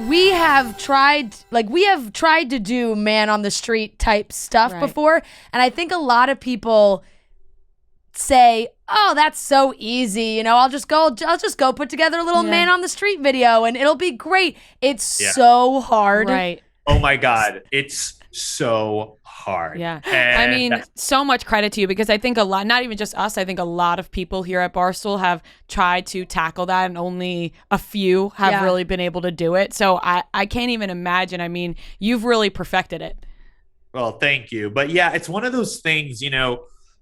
we have tried to do man on the street type stuff before, and I think a lot of people say, oh, that's so easy, I'll just go put together a little man on the street video and it'll be great. It's so hard. Right. Oh my God, it's so hard. Yeah. And I mean, so much credit to you, because I think a lot, not even just us, I think a lot of people here at Barstool have tried to tackle that, and only a few have really been able to do it. So I can't even imagine. I mean, you've really perfected it. Well, thank you. But yeah, it's one of those things,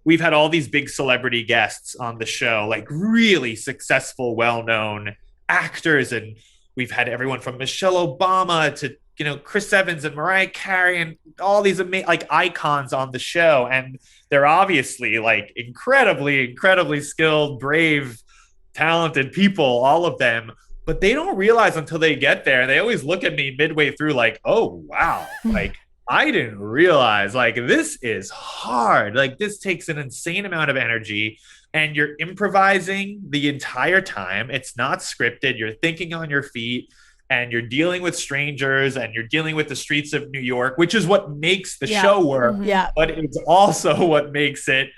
we've had all these big celebrity guests on the show, like really successful, well-known actors. And we've had everyone from Michelle Obama to, Chris Evans and Mariah Carey and all these icons on the show. And they're obviously like incredibly, incredibly skilled, brave, talented people, all of them. But they don't realize until they get there. They always look at me midway through like, oh, wow. Like, I didn't realize, like, this is hard. Like, this takes an insane amount of energy, and you're improvising the entire time. It's not scripted. You're thinking on your feet, and you're dealing with strangers, and you're dealing with the streets of New York, which is what makes the show work. Yeah. But it's also what makes it,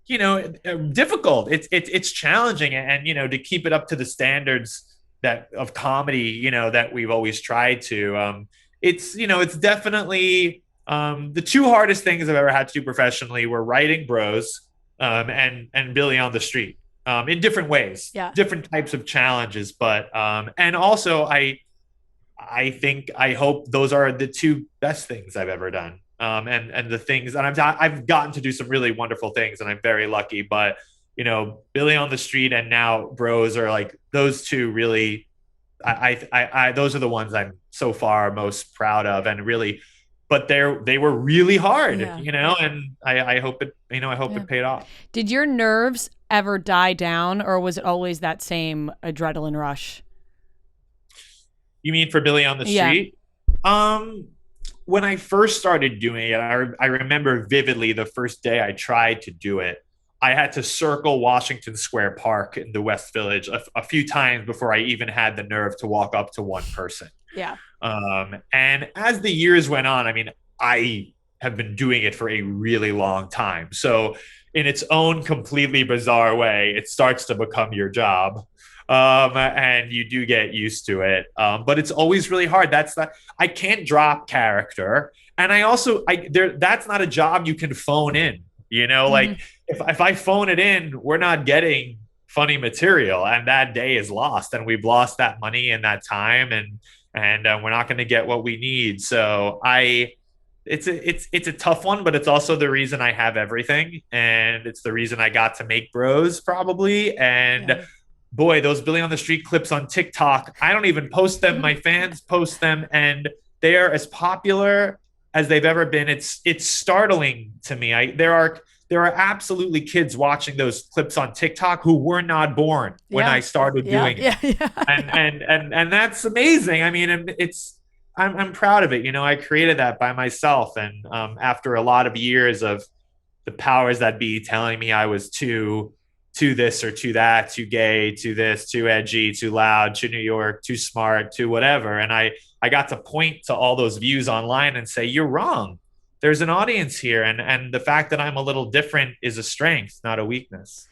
difficult. It's challenging, and, to keep it up to the standards of comedy, that we've always tried to. It's definitely the two hardest things I've ever had to do professionally were writing Bros and Billy on the Street in different ways, different types of challenges. But and also I hope those are the two best things I've ever done. And the things, and I've gotten to do some really wonderful things, and I'm very lucky. But Billy on the Street and now Bros are like those two really. I those are the ones I'm so far most proud of, and really, but they were really hard, and I hope it, it paid off. Did your nerves ever die down, or was it always that same adrenaline rush? You mean for Billy on the Street? When I first started doing it, I remember vividly the first day I tried to do it. I had to circle Washington Square Park in the West Village a few times before I even had the nerve to walk up to one person. Yeah. And as the years went on, I mean, I have been doing it for a really long time. So in its own completely bizarre way, it starts to become your job. And you do get used to it. But it's always really hard. I can't drop character. And that's not a job you can phone in, like if I phone it in, we're not getting funny material, and that day is lost, and we've lost that money and that time, and we're not going to get what we need. So it's a tough one, but it's also the reason I have everything, and it's the reason I got to make Bros probably. And boy, those Billy on the Street clips on TikTok, I don't even post them. My fans post them, and they are as popular as they've ever been. It's startling to me. There are absolutely kids watching those clips on TikTok who were not born when I started doing it. And that's amazing. I mean, I'm proud of it. I created that by myself. And after a lot of years of the powers that be telling me I was too this or too that, too gay, too this, too edgy, too loud, too New York, too smart, too whatever. And I got to point to all those views online and say, you're wrong. There's an audience here. And the fact that I'm a little different is a strength, not a weakness.